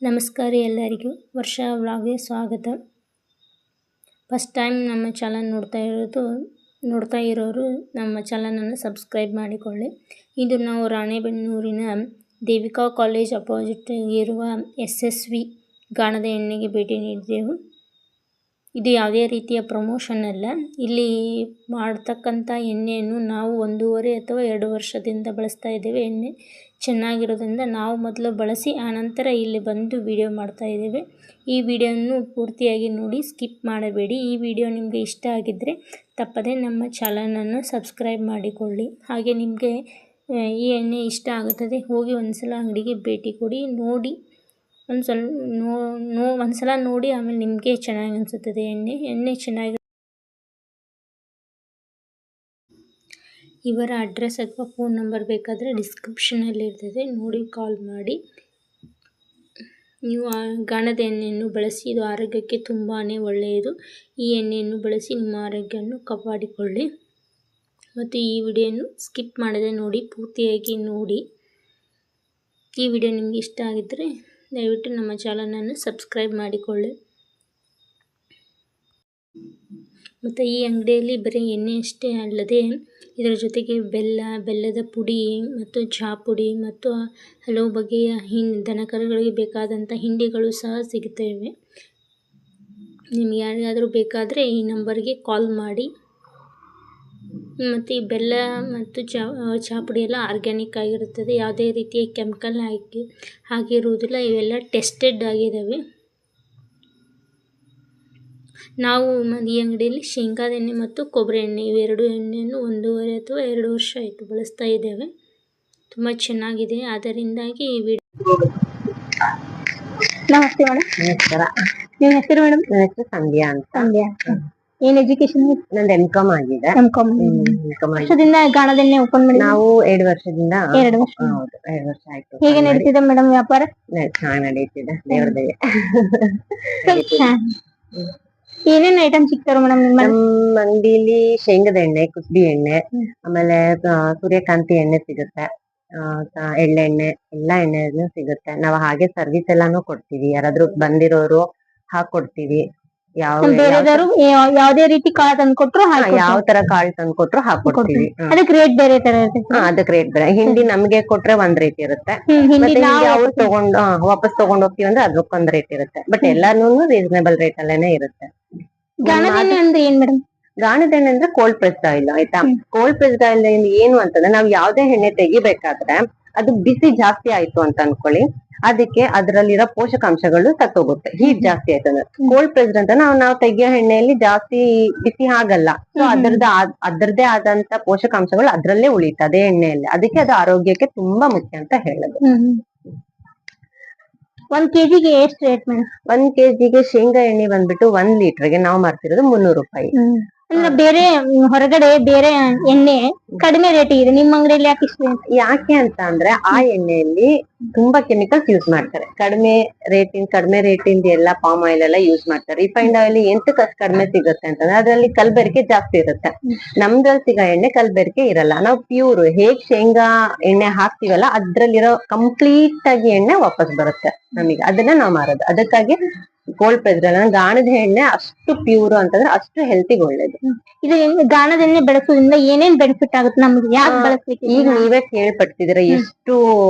ನಮಸ್ಕಾರ ಎಲ್ಲರಿಗೂ ವರ್ಷ ವ್ಲಾಗ್ಗೆ ಸ್ವಾಗತ. ಫಸ್ಟ್ ಟೈಮ್ ನಮ್ಮ ಚಾನಲ್ ನೋಡ್ತಾ ಇರೋರು ನಮ್ಮ ಚಾನಲನ್ನು ಸಬ್ಸ್ಕ್ರೈಬ್ ಮಾಡಿಕೊಳ್ಳಿ. ಇದು ನಾವು ರಾಣೆಬೆನ್ನೂರಿನ ದೇವಿಕಾ ಕಾಲೇಜ್ ಅಪೋಸಿಟ್ ಇರುವ SSV ಗಾಣದ ಎಣ್ಣೆಗೆ ಭೇಟಿ ನೀಡಿದೆವು. ಇದು ಯಾವುದೇ ರೀತಿಯ ಪ್ರಮೋಷನ್ ಅಲ್ಲ. ಇಲ್ಲಿ ಮಾಡ್ತಕ್ಕಂಥ ಎಣ್ಣೆಯನ್ನು ನಾವು 1.5 ಅಥವಾ 2 ವರ್ಷದಿಂದ ಬಳಸ್ತಾ ಇದ್ದೇವೆ. ಎಣ್ಣೆ ಚೆನ್ನಾಗಿರೋದ್ರಿಂದ ನಾವು ಮೊದಲು ಬಳಸಿ ಆನಂತರ ಇಲ್ಲಿ ಬಂದು ವಿಡಿಯೋ ಮಾಡ್ತಾ ಇದ್ದೇವೆ. ಈ ವಿಡಿಯೋವನ್ನು ಪೂರ್ತಿಯಾಗಿ ನೋಡಿ, ಸ್ಕಿಪ್ ಮಾಡಬೇಡಿ. ಈ ವಿಡಿಯೋ ನಿಮಗೆ ಇಷ್ಟ ಆಗಿದ್ದರೆ ತಪ್ಪದೆ ನಮ್ಮ ಚಾನಲನ್ನು ಸಬ್ಸ್ಕ್ರೈಬ್ ಮಾಡಿಕೊಳ್ಳಿ. ಹಾಗೆ ನಿಮಗೆ ಈ ಎಣ್ಣೆ ಇಷ್ಟ ಆಗುತ್ತದೆ, ಹೋಗಿ ಒಂದ್ಸಲ ಅಂಗಡಿಗೆ ಭೇಟಿ ಕೊಡಿ, ನೋಡಿ ಒಂದ್ಸಲ ನೋಡಿ ಆಮೇಲೆ ನಿಮಗೆ ಚೆನ್ನಾಗಿ ಅನಿಸುತ್ತದೆ. ಎಣ್ಣೆ ಚೆನ್ನಾಗಿ. ಇವರ ಅಡ್ರೆಸ್ ಅಥವಾ ಫೋನ್ ನಂಬರ್ ಬೇಕಾದರೆ ಡಿಸ್ಕ್ರಿಪ್ಷನಲ್ಲಿ ಇರ್ತದೆ, ನೋಡಿ ಕಾಲ್ ಮಾಡಿ. ನೀವು ಗಾಣದ ಎಣ್ಣೆಯನ್ನು ಬಳಸಿ, ಇದು ಆರೋಗ್ಯಕ್ಕೆ ತುಂಬಾ ಒಳ್ಳೆಯದು. ಈ ಎಣ್ಣೆಯನ್ನು ಬಳಸಿ ನಿಮ್ಮ ಆರೋಗ್ಯವನ್ನು ಕಾಪಾಡಿಕೊಳ್ಳಿ. ಮತ್ತು ಈ ವಿಡಿಯೋನು ಸ್ಕಿಪ್ ಮಾಡದೆ ನೋಡಿ, ಪೂರ್ತಿಯಾಗಿ ನೋಡಿ. ಈ ವಿಡಿಯೋ ನಿಮಗೆ ಇಷ್ಟ ಆಗಿದ್ದರೆ ದಯವಿಟ್ಟು ನಮ್ಮ ಚಾನಲನ್ನು ಸಬ್ಸ್ಕ್ರೈಬ್ ಮಾಡಿಕೊಳ್ಳಿ. ಮತ್ತು ಈ ಅಂಗಡಿಯಲ್ಲಿ ಬರೀ ಎಣ್ಣೆ ಅಷ್ಟೇ ಅಲ್ಲದೆ ಇದರ ಜೊತೆಗೆ ಬೆಲ್ಲದ ಪುಡಿ ಮತ್ತು ಚಹಾ ಪುಡಿ ಮತ್ತು ಹಲವು ಬಗೆಯ ದನಕರುಗಳಿಗೆ ಬೇಕಾದಂಥ ಹಿಂಡಿಗಳು ಸಹ ಸಿಗುತ್ತವೆ. ನಿಮಗೆ ಯಾರಿಗಾದರೂ ಬೇಕಾದರೆ ಈ ನಂಬರ್ಗೆ ಕಾಲ್ ಮಾಡಿ. ಮತ್ತು ಈ ಬೆಲ್ಲ ಮತ್ತು ಚಹಾ ಪುಡಿ ಎಲ್ಲ ಆರ್ಗ್ಯಾನಿಕ್ ಆಗಿರುತ್ತದೆ, ಯಾವುದೇ ರೀತಿಯ ಕೆಮಿಕಲ್ ಆಗಿರುವುದಿಲ್ಲ. ಇವೆಲ್ಲ ಟೆಸ್ಟೆಡ್ ಆಗಿದ್ದಾವೆ. ನಾವು ಈ ಅಂಗಡಿಯಲ್ಲಿ ಶೇಂಗಾದ ಎಣ್ಣೆ ಮತ್ತು ಕೊಬ್ಬರಿ ಎಣ್ಣೆ ಇವೆರಡು ಎಣ್ಣೆಯನ್ನು 1.5 ಅಥವಾ 2 ವರ್ಷ ಆಯಿತು ಬಳಸ್ತಾ ಇದ್ದೇವೆ. ತುಂಬ ಚೆನ್ನಾಗಿದೆ. ಅದರಿಂದಾಗಿ ಈ ವಿಡಿಯೋ. ನಮಸ್ತೆ ಮೇಡಮ್. ನಮಸ್ಕಾರ. ನಿಮ್ಮ ಹೆಸರು ಮೇಡಮ್? ನನ್ನ ಹೆಸರು ಸಂಧ್ಯಾ ಅಂತ. ಸಂಧ್ಯಾ. ಏನ್ ಎಜುಕೇಶನ್? ನಂದು M.Com ಆಗಿದೆ. M.Com. ವರ್ಷದಿಂದ ಗಾಣದ ಎಣ್ಣೆ ಓಪನ್ ಮಾಡಿ ನಾವು 2 ವರ್ಷದಿಂದ. 2 ವರ್ಷ. ಹೌದು, 2 ವರ್ಷ ಆಯ್ತು. ಹೇಗೆ ನಡೀತಿದೆ ಮೇಡಮ್ ವ್ಯಾಪಾರ? ಚೆನ್ನಾಗಿ ನಡೀತಿದೆ, ದೇವ್ರ ದಯೆ. ಏನೇನ್ ಐಟಮ್ ಸಿಗ್ತಾರ ಮೇಡಮ್ ನಿಮ್ಮ ನಮ್ಮ ಅಂಗಡಿಲಿ? ಶೇಂಗದ ಎಣ್ಣೆ, ಕುಸುಬಿ ಎಣ್ಣೆ, ಆಮೇಲೆ ಸೂರ್ಯಕಾಂತಿ ಎಣ್ಣೆ ಸಿಗುತ್ತೆ, ಎಳ್ಳೆಣ್ಣೆ, ಎಲ್ಲಾ ಎಣ್ಣೆ ಸಿಗುತ್ತೆ. ನಾವು ಹಾಗೆ ಸರ್ವಿಸ್ ಎಲ್ಲಾನು ಕೊಡ್ತೀವಿ. ಯಾರಾದ್ರೂ ಬಂದಿರೋರು ಹಾಕೊಡ್ತೀವಿ. ಬೇರೆದವರು ಯಾವ್ದೇ ರೀತಿ ಕಾಳು ತಂದ್ಕೊಟ್ರು ಯಾವ ತರ ಕಾಳು ತಂದ್ಕೊಟ್ರು ಹಾಕೊಡ್ತೀವಿ. ಅದಕ್ಕೆ ರೇಟ್ ಬೇರೆ ತರ ಇರುತ್ತೆ. ಅದಕ್ಕೆ ರೇಟ್ ಬೇರೆ. ಹಿಂಡಿ ನಮ್ಗೆ ಕೊಟ್ರೆ ಒಂದ್ ರೇಟ್ ಇರುತ್ತೆ, ಮತ್ತೆ ಅವ್ರು ವಾಪಸ್ ತಗೊಂಡ್ ಹೋಗ್ತೀವಿ ಅಂದ್ರೆ ಅದಕ್ಕೊಂದ್ ರೇಟ್ ಇರುತ್ತೆ. ಬಟ್ ಎಲ್ಲಾನು ರೀಸನೇಬಲ್ ರೇಟ್ ಅಲ್ಲೇನೆ ಇರುತ್ತೆ. ಗಾಣದ ಎಣ್ಣೆ ಅಂದ್ರೆ ಏನ್ ಮೇಡಮ್? ಗಾಣದ ಎಣ್ಣೆ ಅಂದ್ರೆ ಕೋಲ್ಡ್ ಪ್ರೆಸ್ಡ್ ಆಯಿಲ್. ಆಯ್ತಾ? ಕೋಲ್ಡ್ ಪ್ರೆಸ್ಡ್ ಆಯಿಲ್ ಏನು ಅಂತಂದ್ರೆ, ನಾವ್ ಯಾವ್ದೇ ಎಣ್ಣೆ ತೆಗಿಬೇಕಾದ್ರೆ ಅದು ಬಿಸಿ ಜಾಸ್ತಿ ಆಯ್ತು ಅಂತ ಅನ್ಕೊಳ್ಳಿ, ಅದಕ್ಕೆ ಅದ್ರಲ್ಲಿರೋ ಪೋಷಕಾಂಶಗಳು ಸತ್ತೋಗುತ್ತೆ. ಹೀಟ್ ಜಾಸ್ತಿ ಆಯ್ತಂದ್ರೆ. ಕೋಲ್ಡ್ ಪ್ರೆಸ್ಡ್ ಅಂತ ನಾವು ತೆಗಿಯೋ ಎಣ್ಣೆಯಲ್ಲಿ ಜಾಸ್ತಿ ಬಿಸಿ ಆಗಲ್ಲ. ಸೊ ಅದರದ್ದೇ ಆದಂತ ಪೋಷಕಾಂಶಗಳು ಅದ್ರಲ್ಲೇ ಉಳಿಯುತ್ತೆ, ಅದೇ ಎಣ್ಣೆಯಲ್ಲಿ. ಅದಕ್ಕೆ ಅದು ಆರೋಗ್ಯಕ್ಕೆ ತುಂಬಾ ಮುಖ್ಯ ಅಂತ ಹೇಳೋದು. 1 kgಗೆ ಎಷ್ಟು ರೇಟ್ ಮೇಡಮ್? 1 kgಗೆ ಶೇಂಗಾ ಎಣ್ಣೆ ಬಂದ್ಬಿಟ್ಟು 1 ಲೀಟರ್ಗೆ ನಾವು ಮಾಡ್ತಿರೋದು 300 ರೂಪಾಯಿ. ಅಂದ್ರೆ ಬೇರೆ ಹೊರಗಡೆ ಬೇರೆ ಎಣ್ಣೆ ಕಡಿಮೆ ರೇಟ್ ಇದೆ, ನಿಮ್ಮ ಅಂಗಡಿಯಲ್ಲಿ ಯಾಕೆ ಇಷ್ಟು? ಯಾಕೆ ಅಂತ ಅಂದ್ರೆ ಆ ಎಣ್ಣೆಯಲ್ಲಿ ತುಂಬಾ ಕೆಮಿಕಲ್ಸ್ ಯೂಸ್ ಮಾಡ್ತಾರೆ. ಕಡಿಮೆ ರೇಟಿಂದ ಎಲ್ಲ ಪಾಮ್ ಆಯಿಲ್ ಎಲ್ಲ ಯೂಸ್ ಮಾಡ್ತಾರೆ. ರಿಫೈನ್ಡ್ ಆಯಿಲ್ ಎಂತಕ್ಕೆ ಅಷ್ಟು ಕಡಿಮೆ ಸಿಗುತ್ತೆ ಅಂತಂದ್ರೆ ಅದ್ರಲ್ಲಿ ಕಲಬೆರಕೆ ಜಾಸ್ತಿ ಇರುತ್ತೆ. ನಮ್ದ್ರಲ್ಲಿ ಸಿಗೋ ಎಣ್ಣೆ ಕಲಬೆರಕೆ ಇರಲ್ಲ. ನಾವು ಪ್ಯೂರ್ ಹೇಗ್ ಶೇಂಗಾ ಎಣ್ಣೆ ಹಾಕ್ತಿವಲ್ಲ ಅದ್ರಲ್ಲಿರೋ ಕಂಪ್ಲೀಟ್ ಆಗಿ ಎಣ್ಣೆ ವಾಪಸ್ ಬರುತ್ತೆ ನಮಗೆ. ಅದನ್ನ ನಾವು ಮಾರೋದು. ಅದಕ್ಕಾಗಿ ಕೋಲ್ಡ್ ಪ್ರೆಸ್ಡ್ ಅಲ್ಲ. ಗಾಣದ ಎಣ್ಣೆ ಅಷ್ಟು ಪ್ಯೂರ್ ಅಂತಂದ್ರೆ ಅಷ್ಟು ಹೆಲ್ತಿಗೆ ಒಳ್ಳೇದು. ಇದು ಗಾಣದ ಎಣ್ಣೆ ಬೆಳೆಸೋದ್ರಿಂದ ಏನೇನ್ ಬೆನಿಫಿಟ್ ಆಗುತ್ತೆ ನಮ್ಗೆ? ಯಾಕೆ ಬಳಸ್ಬೇಕು? ಈಗ ನೀವೇ ಕೇಳ್ಪಡ್ತಿದ್ದೀರಾ ಎಷ್ಟು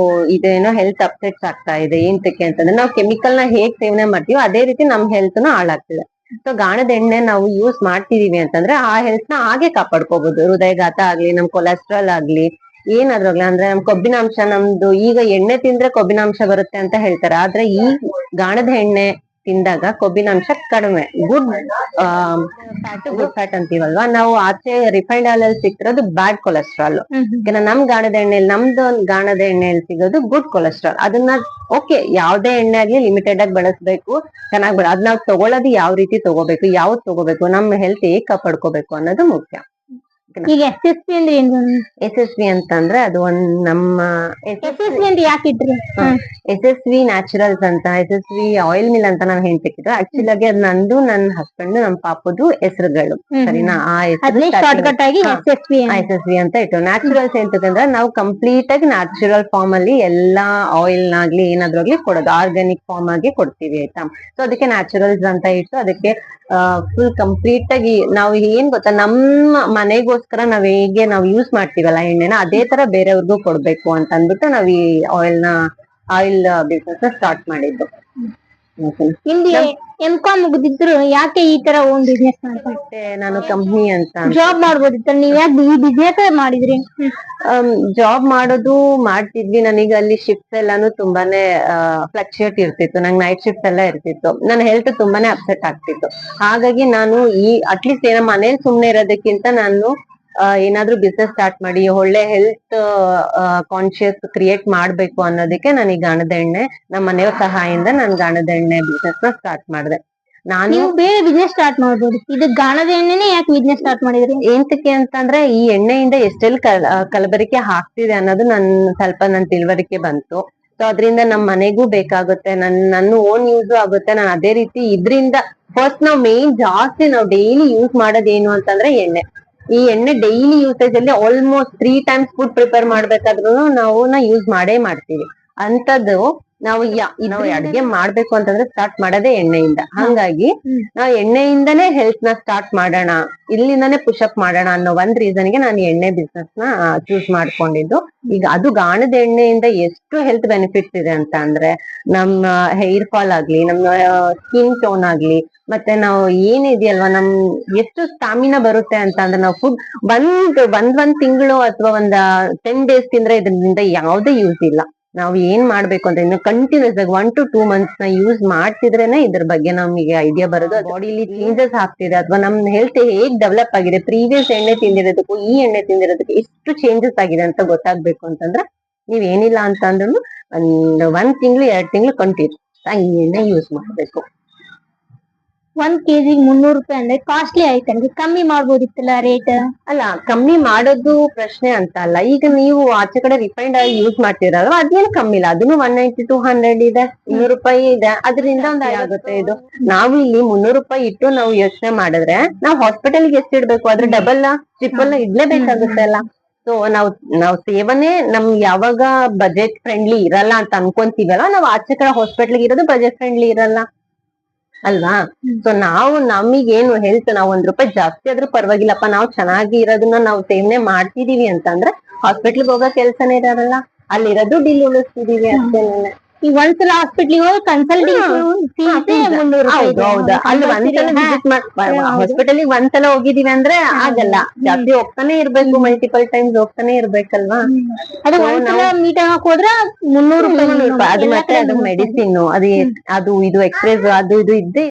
ಇದೇನೋ ಹೆಲ್ತ್ ಅಪ್ಸೆಟ್ಸ್ ಆಗ್ತಾ ಇದೆ. ಏಂತಕ್ಕೆ ಅಂತಂದ್ರೆ ನಾವು ಕೆಮಿಕಲ್ ನ ಹೇಗ್ ಸೇವನೆ ಮಾಡ್ತೀವೋ ಅದೇ ರೀತಿ ನಮ್ ಹೆಲ್ತ್ ನ ಹಾಳಾಗ್ತಿದೆ. ಸೊ ಗಾಣದ ಎಣ್ಣೆ ನಾವು ಯೂಸ್ ಮಾಡ್ತಿದೀವಿ ಅಂತಂದ್ರೆ ಆ ಹೆಲ್ತ್ ನ ಹಾಗೆ ಕಾಪಾಡ್ಕೋಬಹುದು. ಹೃದಯಘಾತ ಆಗ್ಲಿ, ನಮ್ ಕೊಲೆಸ್ಟ್ರಾಲ್ ಆಗ್ಲಿ, ಏನಾದ್ರೂ ಅಂದ್ರೆ ನಮ್ ಕೊಬ್ಬಿನಾಂಶ, ನಮ್ದು ಈಗ ಎಣ್ಣೆ ತಿಂದ್ರೆ ಕೊಬ್ಬಿನಾಂಶ ಬರುತ್ತೆ ಅಂತ ಹೇಳ್ತಾರೆ. ಆದ್ರೆ ಈ ಗಾಣದ ಎಣ್ಣೆ ತಿಂದಾಗ ಕೊಬ್ಬಿನಾಂಶ ಕಡಿಮೆ. ಗುಡ್ ಫ್ಯಾಟ್ ಅಂತೀವಲ್ವಾ ನಾವು, ಆಚೆ ರಿಫೈನ್ಡ್ ಆಯಿಲ್ ಅಲ್ಲಿ ಸಿಗ್ತಿರೋದು ಬ್ಯಾಡ್ ಕೊಲೆಸ್ಟ್ರಾಲ್. ನಮ್ ಗಾಣದ ಎಣ್ಣೆಯಲ್ಲಿ ಸಿಗೋದು ಗುಡ್ ಕೊಲೆಸ್ಟ್ರಾಲ್. ಅದನ್ನ ಓಕೆ, ಯಾವ್ದೇ ಎಣ್ಣೆ ಆಗ್ಲಿ ಲಿಮಿಟೆಡ್ ಆಗಿ ಬಳಸ್ಬೇಕು, ಚೆನ್ನಾಗಿ ಅದ್ ನಾವ್ ತಗೊಳ್ಳೋದು ಯಾವ ರೀತಿ ತಗೋಬೇಕು, ಯಾವ್ದು ತಗೋಬೇಕು, ನಮ್ ಹೆಲ್ತ್ ಹೇಗ್ ಕಾಪಾಡ್ಕೋಬೇಕು ಅನ್ನೋದು ಮುಖ್ಯ. ಈಗ SSP ಅಂದ್ರೆ ಏನ್ SSV ಅಂತಂದ್ರೆ ಅದು ಒಂದ್ ನಮ್ಮ SSP ಅಂತ ಯಾಕೆ ಇಟ್ರಿ? SSV ನ್ಯಾಚುರಲ್ಸ್ ಅಂತ, SSV ಆಯಿಲ್ ಮಿಲ್ ಅಂತ ನಾವ್ ಹೇಳ್ತಿದ್ರು. ಆಕ್ಚುಲಿ ಆಗಿ ಅದ್ ನಂದು ನನ್ ಹಸ್ಬೆಂಡ್ ನಮ್ ಪಾಪದು ಹೆಸರುಗಳು, ಸರಿನಾ? ಆ ಅದ್ನೇ ಶಾರ್ಟ್ ಕಟ್ ಆಗಿ SSP SSV ಅಂತ ಇಟ್ಟು. ನ್ಯಾಚುರಲ್ಸ್ ಎಂತಂದ್ರೆ ನಾವು ಕಂಪ್ಲೀಟ್ ಆಗಿ ನ್ಯಾಚುರಲ್ ಫಾರ್ಮ್ ಅಲ್ಲಿ ಎಲ್ಲಾ ಆಯಿಲ್ ನಾಗ್ಲಿ ಏನಾದ್ರೂ ಆಗ್ಲಿ ಕೊಡೋದು, ಆರ್ಗ್ಯಾನಿಕ್ ಫಾರ್ಮ್ ಆಗಿ ಕೊಡ್ತೀವಿ ಆಯ್ತಾ. ಸೊ ಅದಕ್ಕೆ ನ್ಯಾಚುರಲ್ಸ್ ಅಂತ ಇಟ್ಟು ಅದಕ್ಕೆ ಫುಲ್ ಕಂಪ್ಲೀಟ್ ಆಗಿ ನಾವು ಏನ್ ಗೊತ್ತಾ, ನಮ್ಮ ಮನೆಗೋಸ್ಕರ ನಾವ್ ಹೇಗೆ ನಾವು ಯೂಸ್ ಮಾಡ್ತೀವಲ್ಲ ಎಣ್ಣೆನ, ಅದೇ ತರ ಬೇರೆಯವ್ರಿಗೂ ಕೊಡ್ಬೇಕು ಅಂತ ಅಂದ್ಬಿಟ್ಟು ನಾವ್ ಈ ಆಯಿಲ್ ಬಿಸ್ನೆಸ್ ನ ಸ್ಟಾರ್ಟ್ ಮಾಡಿದ್ದು. ನಿಮ್ಗೆ M.Com ಮುಗಿದಿದ್ರು ಯಾಕೆ ಈ ತರ ಓನ್ ಬಿಸ್ನೆಸ್ ಮಾಡ್ತಾರೆ? ಮತ್ತೆ ನಾನು ಕಂಪ್ನಿ ಅಂತ ಜಾಬ್ ಮಾಡ್ಬೋದಿತ್ತು, ನೀವ್ ಯಾಕೆ ಈ ಬಿಸ್ನೆಸ್ ಮಾಡಿದ್ರಿ? ಜಾಬ್ ಮಾಡೋದು ಮಾಡ್ತಿದ್ವಿ. ನನಗೆ ಅಲ್ಲಿ ಶಿಫ್ಟ್ಸ್ ಎಲ್ಲಾನು ತುಂಬಾನೇ ಫ್ಲಕ್ಚುಯೇಟ್ ಇರ್ತಿತ್ತು. ನಂಗೆ ನೈಟ್ ಶಿಫ್ಟ್ ಎಲ್ಲ ಇರ್ತಿತ್ತು. ನನ್ನ ಹೆಲ್ತ್ ತುಂಬಾನೇ ಅಪ್ಸೆಟ್ ಆಗ್ತಿತ್ತು. ಹಾಗಾಗಿ ನಾನು ಅಟ್ಲೀಸ್ಟ್ ಏನೋ ಮನೇಲಿ ಸುಮ್ನೆ ಇರೋದಕ್ಕಿಂತ ನಾನು ಏನಾದ್ರೂ ಬಿಸ್ನೆಸ್ ಸ್ಟಾರ್ಟ್ ಮಾಡಿ ಒಳ್ಳೆ ಹೆಲ್ತ್ ಕಾನ್ಶಿಯಸ್ ಕ್ರಿಯೇಟ್ ಮಾಡ್ಬೇಕು ಅನ್ನೋದಕ್ಕೆ ನಾನು ಈ ಗಾಣದ ಎಣ್ಣೆ ನಮ್ಮ ಮನೆಯವ್ರ ಸಹಾಯದಿಂದ ನಾನು ಗಾಣದ ಎಣ್ಣೆ ಬಿಸ್ನೆಸ್ ನ ಸ್ಟಾರ್ಟ್ ಮಾಡಿದೆ. ನೀವು ಬೇರೆ ಬಿಸ್ನೆಸ್ ಸ್ಟಾರ್ಟ್ ಮಾಡ್ಬೋದು, ಇದು ಗಾಣದ ಎಣ್ಣೆನೆ ಯಾಕೆ ಬಿಸ್ನೆಸ್ ಸ್ಟಾರ್ಟ್ ಮಾಡಿದ್ರಿ? ಎಂತಕ್ಕೆ ಅಂತಂದ್ರೆ ಈ ಎಣ್ಣೆಯಿಂದ ಎಷ್ಟೆಲ್ಲ ಕಲಬೆರಕೆ ಆಗ್ತಿದೆ ಅನ್ನೋದು ಸ್ವಲ್ಪ ನನ್ ತಿಳುವಳಿಕೆ ಬಂತು. ಸೊ ಅದರಿಂದ ನಮ್ ಮನೆಗೂ ಬೇಕಾಗುತ್ತೆ, ನನ್ನ ಓನ್ ಯೂಸ್ ಆಗುತ್ತೆ. ನಾನು ಅದೇ ರೀತಿ ಇದ್ರಿಂದ ಫಸ್ಟ್ ನಾವ್ ಮೇನ್ ಜಾಸ್ತಿ ನಾವು ಡೈಲಿ ಯೂಸ್ ಮಾಡೋದೇನು ಅಂತಂದ್ರೆ ಎಣ್ಣೆ. ಈ ಎಣ್ಣೆ ಡೈಲಿ ಯೂಸೇಜ್ ಅಲ್ಲಿ ಆಲ್ಮೋಸ್ಟ್ 3 times ಫುಡ್ ಪ್ರಿಪೇರ್ ಮಾಡ್ಬೇಕಾದ್ರೂ ನಾವು ಯೂಸ್ ಮಾಡೇ ಮಾಡ್ತೀವಿ. ಅಂತದ್ದು ನಾವು ಅಡ್ಗೆ ಮಾಡ್ಬೇಕು ಅಂತಂದ್ರೆ ಸ್ಟಾರ್ಟ್ ಮಾಡೋದೇ ಎಣ್ಣೆಯಿಂದ. ಹಂಗಾಗಿ ನಾವು ಎಣ್ಣೆಯಿಂದನೇ ಹೆಲ್ತ್ ನ ಸ್ಟಾರ್ಟ್ ಮಾಡೋಣ, ಇಲ್ಲಿಂದಾನೇ ಪುಷಪ್ ಮಾಡೋಣ ಅನ್ನೋ ಒಂದ್ ರೀಸನ್ಗೆ ನಾನು ಎಣ್ಣೆ ಬಿಸ್ನೆಸ್ ನ ಚೂಸ್ ಮಾಡ್ಕೊಂಡಿದ್ದು. ಈಗ ಅದು ಗಾಣದ ಎಣ್ಣೆಯಿಂದ ಎಷ್ಟು ಹೆಲ್ತ್ ಬೆನಿಫಿಟ್ಸ್ ಇದೆ ಅಂತ ಅಂದ್ರೆ, ನಮ್ಮ ಹೇರ್ ಫಾಲ್ ಆಗ್ಲಿ, ನಮ್ಮ ಸ್ಕಿನ್ ಟೋನ್ ಆಗ್ಲಿ, ಮತ್ತೆ ನಾವು ಏನಿದೆಯಲ್ವಾ ಎಷ್ಟು ಸ್ಟಾಮಿನಾ ಬರುತ್ತೆ ಅಂತ ಅಂದ್ರೆ, ನಾವು ಫುಡ್ ಒಂದ್ ತಿಂಗಳು ಅಥವಾ 10 days ತಿಂದ್ರೆ ಇದರಿಂದ ಯಾವ್ದೇ ಯೂಸ್ ಇಲ್ಲ. ನಾವು ಏನ್ ಮಾಡ್ಬೇಕು ಅಂತ ಇನ್ನು ಕಂಟಿನ್ಯೂಸ್ ಆಗಿ 1 to 2 months ನ ಯೂಸ್ ಮಾಡ್ತಿದ್ರೇನೆ ಇದ್ರ ಬಗ್ಗೆ ನಮಗೆ ಐಡಿಯಾ ಬರೋದು. ಬಾಡಿಲಿ ಚೇಂಜಸ್ ಆಗ್ತಿದೆ ಅಥವಾ ನಮ್ ಹೆಲ್ತ್ ಹೇಗ್ ಡೆವಲಪ್ ಆಗಿದೆ, ಪ್ರೀವಿಯಸ್ ಎಣ್ಣೆ ತಿಂದಿರೋದಕ್ಕೂ ಈ ಎಣ್ಣೆ ತಿಂದಿರೋದಕ್ಕೆ ಎಷ್ಟು ಚೇಂಜಸ್ ಆಗಿದೆ ಅಂತ ಗೊತ್ತಾಗ್ಬೇಕು ಅಂತಂದ್ರೆ, ನೀವ್ ಏನಿಲ್ಲ ಅಂತ ಅಂದ್ರೂ 1 ತಿಂಗಳು 2 ತಿಂಗಳು ಕಂಟಿನ್ಯೂಸ್ ಈ ಎಣ್ಣೆ ಯೂಸ್ ಮಾಡ್ಬೇಕು. 1 kg 300 ರೂಪಾಯಿ ಅಂದ್ರೆ ಕಾಸ್ಟ್ಲಿ ಆಯ್ತಂದ್ರೆ ಕಮ್ಮಿ ಮಾಡ್ಬೋದಿತ್ತಲ್ಲ ರೇಟ್? ಅಲ್ಲ, ಕಮ್ಮಿ ಮಾಡೋದು ಪ್ರಶ್ನೆ ಅಂತ ಅಲ್ಲ. ಈಗ ನೀವು ಆಚೆ ಕಡೆ ರಿಫೈನ್ಡ್ ಆಗಿ ಯೂಸ್ ಮಾಡ್ತಿರಲ್ವ, ಅದೇನು ಕಮ್ಮಿ ಇಲ್ಲ. ಅದನ್ನು 190 to 200 ಇದೆ, 200 ರೂಪಾಯಿ ಇದೆ. ಅದರಿಂದ ಒಂದ್ ಆಗುತ್ತೆ ಇದು. ನಾವು ಇಲ್ಲಿ 300 ರೂಪಾಯಿ ಇಟ್ಟು ನಾವು ಯೋಚನೆ ಮಾಡಿದ್ರೆ ನಾವು ಹಾಸ್ಪಿಟಲ್ಗೆ ಎಷ್ಟು ಇಡ್ಬೇಕು, ಅದ್ರ ಡಬಲ್ ಟ್ರಿಪಲ್ ಇಡ್ಲೇಬೇಕಾಗುತ್ತೆ ಅಲ್ಲ. ಸೊ ನಾವು ಸೇವನೆ ನಮ್ಗೆ ಯಾವಾಗ ಬಜೆಟ್ ಫ್ರೆಂಡ್ಲಿ ಇರಲ್ಲ ಅಂತ ಅನ್ಕೊಂತೀವಲ್ಲ, ನಾವು ಆಚೆ ಕಡೆ ಹಾಸ್ಪಿಟಲ್ಗೆ ಇರೋದು ಬಜೆಟ್ ಫ್ರೆಂಡ್ಲಿ ಇರಲ್ಲ ಅಲ್ವಾ. ಸೊ ನಮಗೇನು ಹೆಲ್ತ್, ನಾವು 1 ರೂಪಾಯಿ ಜಾಸ್ತಿ ಆದ್ರೂ ಪರವಾಗಿಲ್ಲಪ್ಪ, ನಾವು ಚೆನ್ನಾಗಿ ಇರೋದನ್ನ ನಾವು ಸೇವನೆ ಮಾಡ್ತಿದೀವಿ ಅಂತಂದ್ರೆ ಹಾಸ್ಪಿಟ್ಲಿಗೆ ಹೋಗೋ ಕೆಲ್ಸನೇ ಇರಲ್ಲ, ಅಲ್ಲಿರೋದು ಬಿಲ್ ಉಳಿಸ್ತಿದೀವಿ ಅಷ್ಟೇನೆ. ಈಗ ಒಂದ್ಸಲ ಹಾಸ್ಪಿಟ್ಲಿಗೆ ಹೋಗಿ ಕನ್ಸಲ್ಟಿಂಗ್ ಅಲ್ಲಿ ಹಾಸ್ಪಿಟಲ್ ಒಂದ್ಸಲ ಹೋಗಿದೀವಿ ಅಂದ್ರೆ ಆಗಲ್ಲ, ಜಾಸ್ತಿ ಹೋಗ್ತಾನೆ ಇರ್ಬೇಕು, ಮಲ್ಟಿಪಲ್ ಟೈಮ್ಸ್ ಹೋಗ್ತಾನೆ ಇರ್ಬೇಕಲ್ವಾ. ಅದು ಒಂದ್ಸಲ ಮೀಟ್ ಆಗಕ್ ಹೋದ್ರ 300 ರೂಪಾಯಿ. ಅದು ಮತ್ತೆ ಅದು ಮೆಡಿಸಿನ್, ಅದು ಇದು ಎಕ್ಸ್ಪ್ರೆಸ್ ಅದು ಇದು ಇದ್ದೇ